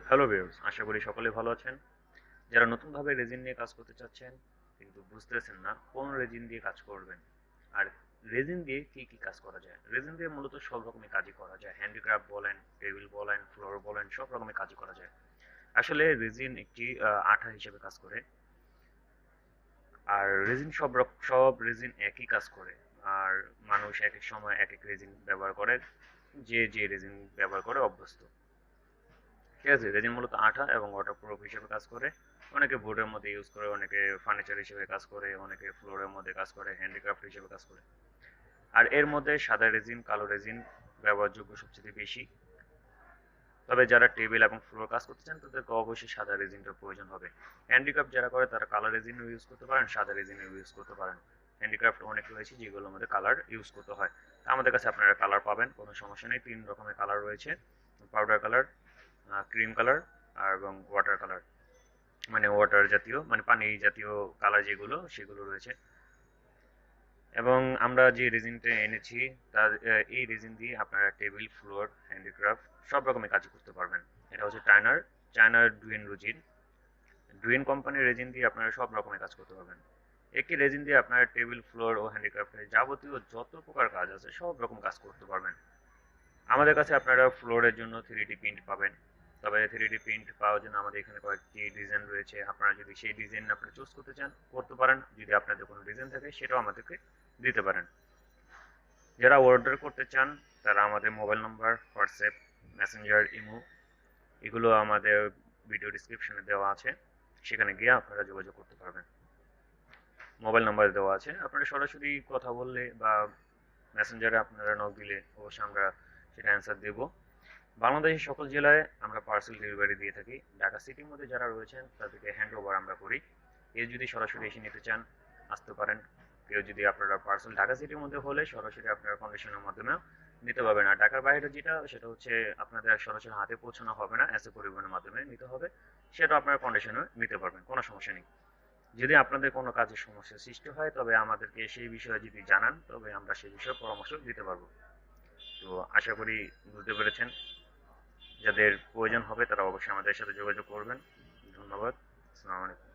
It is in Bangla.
হ্যালো ভিউয়ার্স, আশা করি সকলেই ভালো আছেন। যারা নতুনভাবে রেজিন নিয়ে কাজ করতে চাচ্ছেন কিন্তু বুঝতেছেন না কোন রেজিন দিয়ে কাজ করবেন আর রেজিন দিয়ে কি কি কাজ করা যায়। রেজিন দিয়ে মূলত সব রকমের কাজই করা যায়, হ্যান্ডিক্রাফট বলেন, টেবিল বলেন, ফ্লোর বলেন, সব রকমের কাজই করা যায়। আসলে রেজিন একটি আঠা হিসেবে কাজ করে। আর রেজিন সব রেজিন একই কাজ করে। আর মানুষ এক এক সময় এক এক রেজিন ব্যবহার করে, যে যে রেজিন ব্যবহার করে অভ্যস্ত। ঠিক আছে, রেজিন মূলত আঠা এবং ওয়াটারপ্রুফ হিসেবে কাজ করে। অনেকে বোর্ডের মধ্যে ইউজ করে, অনেকে ফার্নিচার হিসেবে কাজ করে, অনেকে ফ্লোরের মধ্যে কাজ করে, হ্যান্ডিক্রাফট হিসেবে কাজ করে। আর এর মধ্যে সাদা রেজিন, কালো রেজিন ব্যবহারযোগ্য সবচেয়ে বেশি। তবে যারা টেবিল এবং ফ্লোর কাজ করতে চান তাদেরকে অবশ্যই সাদা রেজিনটার প্রয়োজন হবে। হ্যান্ডিক্রাফট যারা করে তারা কালো রেজিনও ইউজ করতে পারেন, সাদা রেজিনও ইউজ করতে পারেন। হ্যান্ডিক্রাফট অনেক রয়েছে যেগুলোর মধ্যে কালার ইউজ করতে হয়। তা আমাদের কাছে আপনারা কালার পাবেন, কোনো সমস্যা নেই। 3 রকমের কালার রয়েছে: পাউডার কালার, ক্রিম কালার আর এবং ওয়াটার কালার, মানে ওয়াটার জাতীয়, মানে পানি জাতীয় কালার যেগুলো, সেগুলো রয়েছে। এবং আমরা যে রেজিনটা এনেছি তার এই রেজিন দিয়ে আপনারা টেবিল, ফ্লোর, হ্যান্ডিক্রাফট সব রকমের কাজ করতে পারবেন। এটা হচ্ছে চায়নার ডুয়েন রুজিন। ডুয়েন কোম্পানির রেজিন দিয়ে আপনারা সব রকমের কাজ করতে পারবেন। একটি রেজিন দিয়ে আপনারা টেবিল, ফ্লোর ও হ্যান্ডিক্রাফটের যাবতীয় যত প্রকার কাজ আছে সব রকম কাজ করতে পারবেন। আমাদের কাছে আপনারা ফ্লোরের জন্য 3D প্রিন্ট পাবেন। তবে 3D প্রিন্ট পাওয়ার জন্য আমাদের এখানে কয়েকটি ডিজাইন রয়েছে। আপনারা যদি সেই ডিজাইন আপনি চুজ করতে চান করতে পারেন। যদি আপনাদের কোনো ডিজাইন থাকে সেটাও আমাদেরকে দিতে পারেন। যারা অর্ডার করতে চান তারা আমাদের mobile number, WhatsApp, Messenger, imo এগুলো আমাদের ভিডিও ডিসক্রিপশনে দেওয়া আছে, সেখানে গিয়ে আপনারা যোগাযোগ করতে পারবেন। মোবাইল নাম্বার দেওয়া আছে, আপনারা সরাসরি কথা বললে বা মেসেঞ্জারে আপনারা নক দিলে অবশ্যই আমরা সেটা অ্যান্সার দেব। বাংলাদেশের সকল জেলায় আমরা পার্সেল ডেলিভারি দিয়ে থাকি। ঢাকা সিটির মধ্যে যারা রয়েছেন তাদেরকে হ্যান্ড ওভার আমরা করি। কেউ যদি সরাসরি এসে নিতে চান আসতে পারেন। কেউ যদি আপনারা পার্সেল ঢাকা সিটির মধ্যে হলে সরাসরি আপনারা কন্ডিশনের মাধ্যমে নিতে পারবেন। আর ঢাকার বাইরে যেটা, সেটা হচ্ছে আপনাদের সরাসরি হাতে পৌঁছানো হবে না, এসে পরিবহনের মাধ্যমে নিতে হবে। সেটা আপনারা কন্ডিশনে নিতে পারবেন, কোনো সমস্যা নেই। যদি আপনাদের কোনো কাজের সমস্যার সৃষ্টি হয় তবে আমাদেরকে সেই বিষয়ে যদি জানান তবে আমরা সেই বিষয়ে পরামর্শ দিতে পারবো। তো আশা করি বুঝতে পেরেছেন। যাদের প্রয়োজন হবে তারা অবশ্যই আমাদের সাথে যোগাযোগ করবেন। ধন্যবাদ। আসসালামু আলাইকুম।